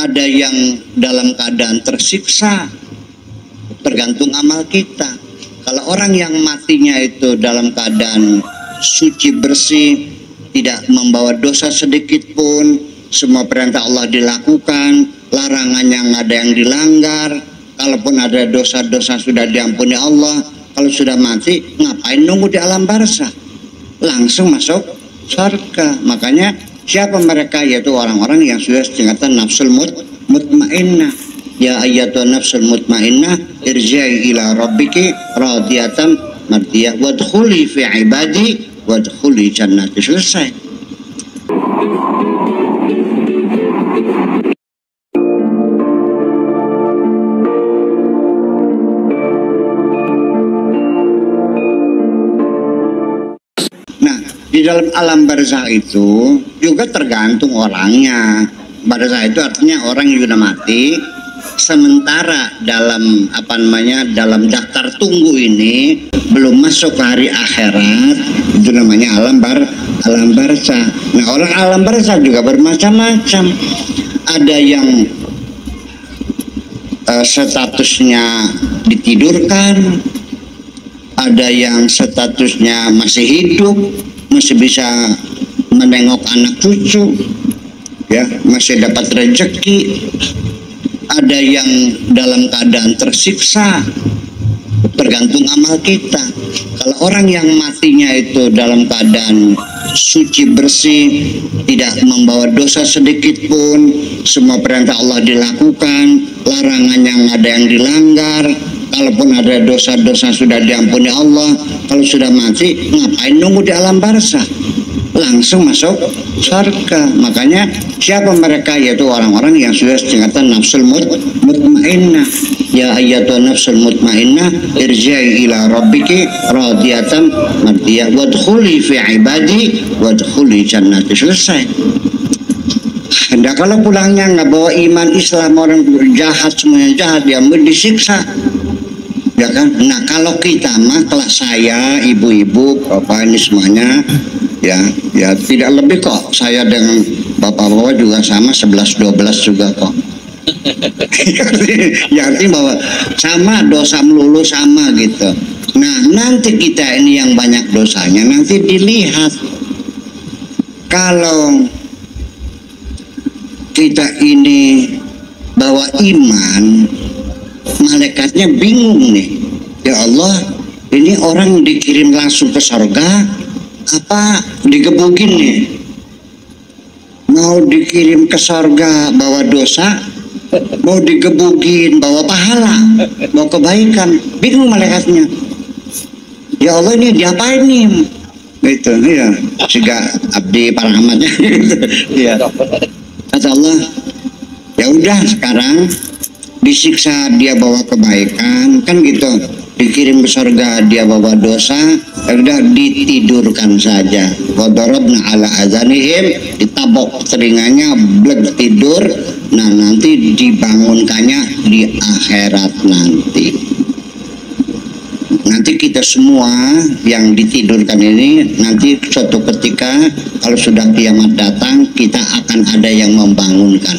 Ada yang dalam keadaan tersiksa, tergantung amal kita. Kalau orang yang matinya itu dalam keadaan suci bersih, tidak membawa dosa sedikit pun, semua perintah Allah dilakukan, larangannya nggak ada yang dilanggar, kalaupun ada dosa-dosa sudah diampuni Allah, kalau sudah mati ngapain nunggu di alam barzah, langsung masuk surga. Makanya siapa mereka? Yaitu orang-orang yang sudah tingkatan nafsul mutmainnah. Ya ayyatuhan nafsul mutmainnah irji'i ila rabbiki radiyatan mardiyah wadkhuli fi ibadi wadkhuli jannati. Selesai. Nah, di dalam alam barzah itu juga tergantung orangnya. Barzah itu artinya orang yang sudah mati, sementara dalam dalam daftar tunggu ini belum masuk ke hari akhirat, itu namanya alam barzah. Nah, orang alam barzah juga bermacam-macam. Ada yang statusnya ditidurkan, ada yang statusnya masih hidup, masih bisa menengok anak cucu, ya, masih dapat rezeki. Ada yang dalam keadaan tersiksa, tergantung amal kita. Kalau orang yang matinya itu dalam keadaan suci bersih, tidak membawa dosa sedikit pun, semua perintah Allah dilakukan, larangannya nggak ada yang dilanggar, kalaupun ada dosa-dosa sudah diampuni Allah, kalau sudah mati ngapain nunggu di alam barzah, langsung masuk surga. Makanya siapa mereka? Yaitu orang-orang yang sudah tingkatan nafsul mutmainnah. Ya ayyatuhan nafsul mutmainnah irji'i ila rabbiki radiyatan mardiyah wadkhuli fi ibadi wadkhuli jannati. Selesai. Nah, kalau pulangnya nggak bawa iman Islam, orang jahat, semuanya jahat, dia disiksa, ya kan? Nah, kalau kita mah, kelas saya, ibu-ibu, bapak ini semuanya, ya tidak lebih kok. Saya dengan bapak-bapak juga sama, 11-12 juga kok. Ya, artinya bahwa sama, dosa melulu sama gitu. Nah, nanti kita ini yang banyak dosanya nanti dilihat. Kalau kita ini bawa iman, malaikatnya bingung nih. Ya Allah, ini orang dikirim langsung ke surga apa digebukin nih? Mau dikirim ke surga bawa dosa, mau digebukin bawa pahala, mau kebaikan, bingung malaikatnya. Ya Allah, ini diapain nih? Gitu, ya. Juga abdi para amatnya. Ya. Kata Allah, ya udah sekarang disiksa dia bawa kebaikan, kan gitu. Dikirim ke surga dia bawa dosa, ya udah ditidurkan saja. Wadarabna ala azanihim, ditabok telinganya, blek tidur. Nah, nanti dibangunkannya di akhirat nanti. Nanti kita semua yang ditidurkan ini nanti suatu ketika kalau sudah kiamat datang, kita akan ada yang membangunkan.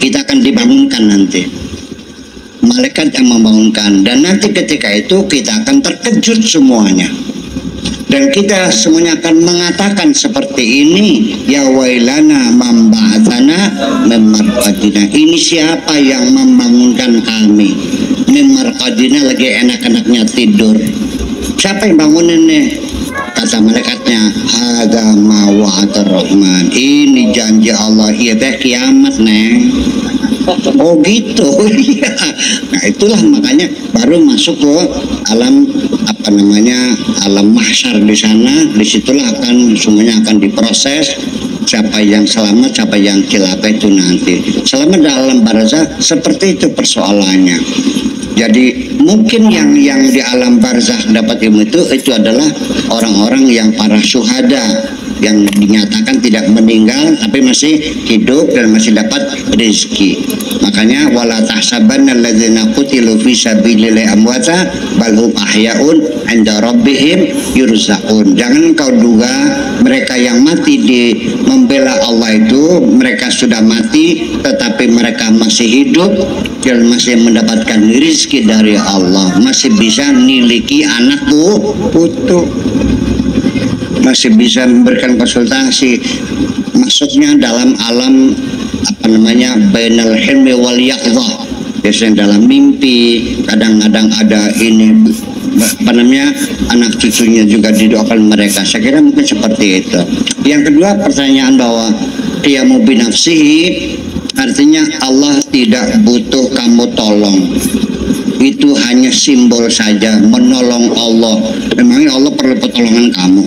Kita akan dibangunkan nanti. Malaikat yang membangunkan, dan nanti ketika itu kita akan terkejut semuanya. Dan kita semuanya akan mengatakan seperti ini, ya wailana mamba'atana memarqadina. Ini siapa yang membangunkan kami? Memarqadina lagi enak-enaknya tidur. Siapa yang bangunin nih? Kata malaikatnya, hadza ma wa'atar rahman. Ini janji Allah, iya teh kiamat neng. Oh gitu. Iya. Nah, itulah makanya baru masuk ke alam alam mahsyar di sana. Disitulah akan semuanya akan diproses. Siapa yang selamat, siapa yang celaka itu nanti. Selamat dalam barzah seperti itu persoalannya. Jadi mungkin yang di alam barzah dapat ilmu itu adalah orang-orang yang para syuhada, yang dinyatakan tidak meninggal tapi masih hidup dan masih dapat rezeki. Makanya wala tahsabanna alladzina qutilu fi sabilillahi amwata bal hum ahyaun 'inda rabbihim yurzaqun. Jangan kau duga mereka yang mati di membela Allah itu mereka sudah mati, tetapi mereka masih hidup dan masih mendapatkan rezeki dari Allah, masih bisa memiliki anak putu, masih bisa memberikan konsultasi. Masuknya dalam alam apa namanya bainal hilmi wal yaqzah, biasanya dalam mimpi, kadang-kadang ada ini apa namanya anak cucunya juga didoakan mereka. Saya kira mungkin seperti itu. Yang kedua, pertanyaan bahwa qiyamu binafsihi artinya Allah tidak butuh kamu tolong, itu hanya simbol saja menolong Allah. Memangnya Allah perlu pertolongan kamu?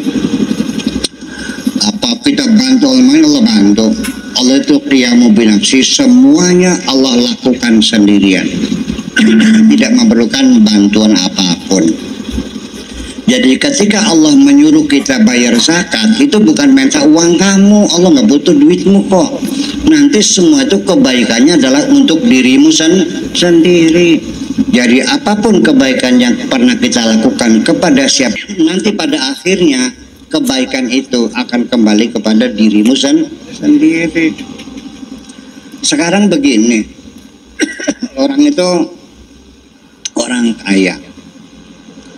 Apa kita bantu memang Allah bantu? Allah itu qiyamu binafsi, semuanya Allah lakukan sendirian, tidak memerlukan bantuan apapun. Jadi ketika Allah menyuruh kita bayar zakat, itu bukan minta uang kamu, Allah nggak butuh duitmu kok. Nanti semua itu kebaikannya adalah untuk dirimu sendiri. Jadi apapun kebaikan yang pernah kita lakukan kepada siapa, nanti pada akhirnya kebaikan itu akan kembali kepada dirimu sendiri. Sekarang begini, orang itu orang kaya,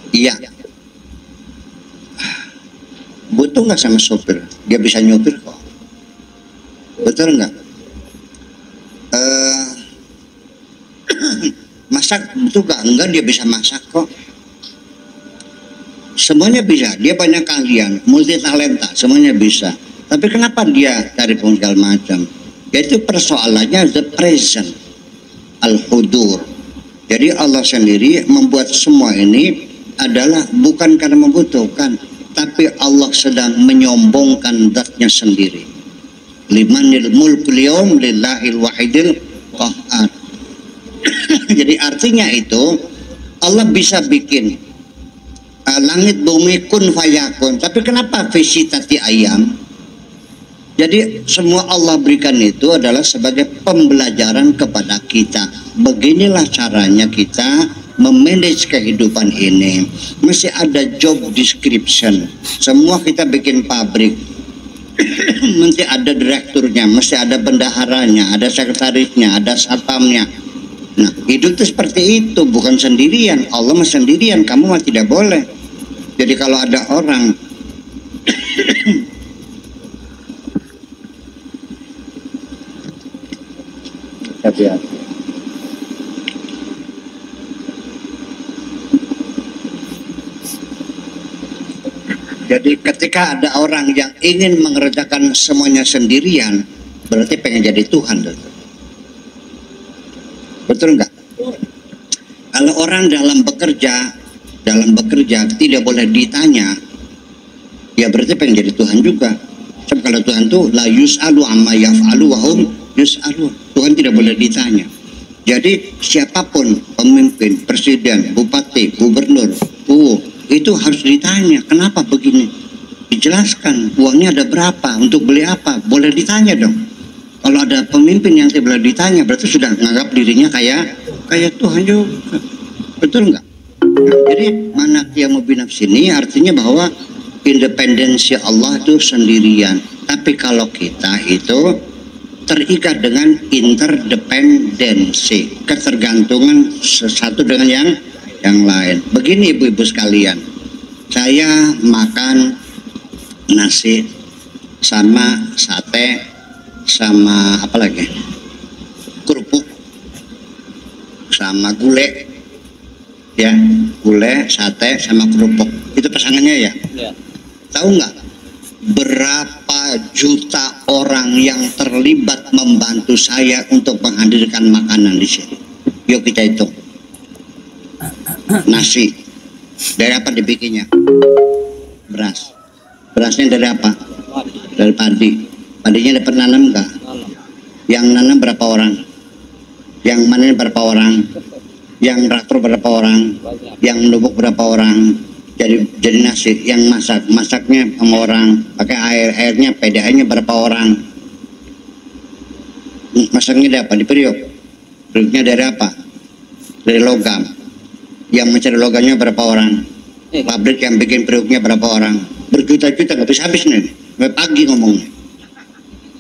iya, butuh nggak sama sopir? Dia bisa nyopir kok, betul nggak? Masak butuh nggak? Enggak, dia bisa masak kok. Semuanya bisa, dia banyak keahlian, multi talenta, semuanya bisa. Tapi kenapa dia cari segala macam? Yaitu persoalannya the present, al-hudur. Jadi Allah sendiri membuat semua ini adalah bukan karena membutuhkan, tapi Allah sedang menyombongkan zatnya sendiri. Limanil mulkul yaum lillahil wahidil qahhar. Jadi artinya itu Allah bisa bikin langit bumi kun fayakun, tapi kenapa visitati ayam? Jadi semua Allah berikan itu adalah sebagai pembelajaran kepada kita. Beginilah caranya kita memanage kehidupan ini. Mesti ada job description. Semua kita bikin pabrik, mesti ada direkturnya, mesti ada bendaharanya, ada sekretarisnya, ada satpamnya. Nah, hidup itu seperti itu, bukan sendirian. Allah mah sendirian, kamu mah tidak boleh. Jadi kalau ada orang jadi ketika ada orang yang ingin mengerjakan semuanya sendirian, berarti pengen jadi Tuhan. Betul enggak? Kalau orang dalam bekerja tidak boleh ditanya, ya berarti pengen jadi Tuhan juga. Sebab kalau Tuhan tuh la yus'alu amma yaf'alu wa hum yus'alu. Tuhan tidak boleh ditanya. Jadi siapapun pemimpin, presiden, bupati, gubernur, itu harus ditanya, kenapa begini? Dijelaskan, uangnya ada berapa, untuk beli apa, boleh ditanya dong. Kalau ada pemimpin yang tidak boleh ditanya, berarti sudah menganggap dirinya kayak Tuhan juga. Betul enggak? Jadi mana qiyamu binafsi ini artinya bahwa independensi Allah itu sendirian. Tapi kalau kita itu terikat dengan interdependensi, ketergantungan satu dengan yang lain. Begini ibu-ibu sekalian, saya makan nasi sama sate sama apa lagi, kerupuk sama gulai. Ya, gulai, sate, sama kerupuk. Itu pasangannya ya? Ya. Tahu nggak berapa juta orang yang terlibat membantu saya untuk menghadirkan makanan di sini? Yuk kita hitung. Nasi, dari apa dibikinnya? Beras. Berasnya dari apa? Dari padi. Padinya dapat nanam nggak? Yang nanam berapa orang? Yang manen berapa orang? Yang traktor berapa orang? Yang menumbuk berapa orang? jadi nasi yang masaknya sama orang pakai airnya PDA-nya berapa orang, masaknya dari apa? Di periuknya dari apa? Dari logam. Yang mencari logamnya berapa orang? Pabrik yang bikin periuknya berapa orang? Berjuta-juta, nggak bisa habis nih, sampai pagi ngomongnya.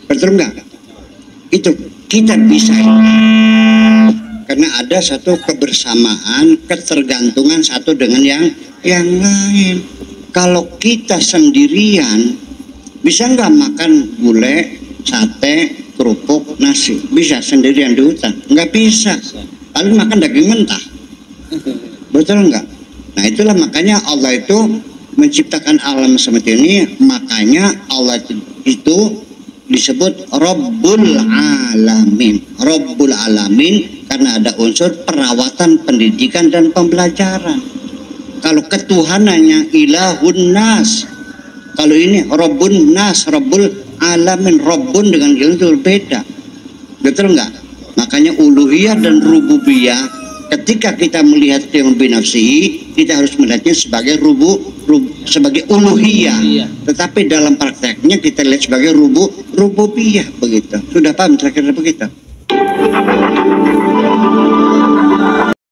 Betul nggak? Itu kita bisa, karena ada satu kebersamaan, ketergantungan satu dengan yang lain. Kalau kita sendirian, bisa nggak makan gulai, sate, kerupuk, nasi? Bisa sendirian di hutan? Nggak bisa. Paling makan daging mentah. Betul nggak? Nah itulah makanya Allah itu menciptakan alam seperti ini. Makanya Allah itu disebut Rabbul Alamin. Rabbul Alamin karena ada unsur perawatan, pendidikan dan pembelajaran. Kalau ketuhanannya Ilahun Nas, kalau ini Rabbun Nas, Rabbul Alamin, Rabbun dengan itu berbeda. Betul nggak? Makanya uluhiyah dan rububiyah, ketika kita melihat yang binafsihi, kita harus melihatnya sebagai sebagai uluhiyah. Tetapi dalam prakteknya kita lihat sebagai rububiyah, begitu. Sudah paham kira-kira begitu?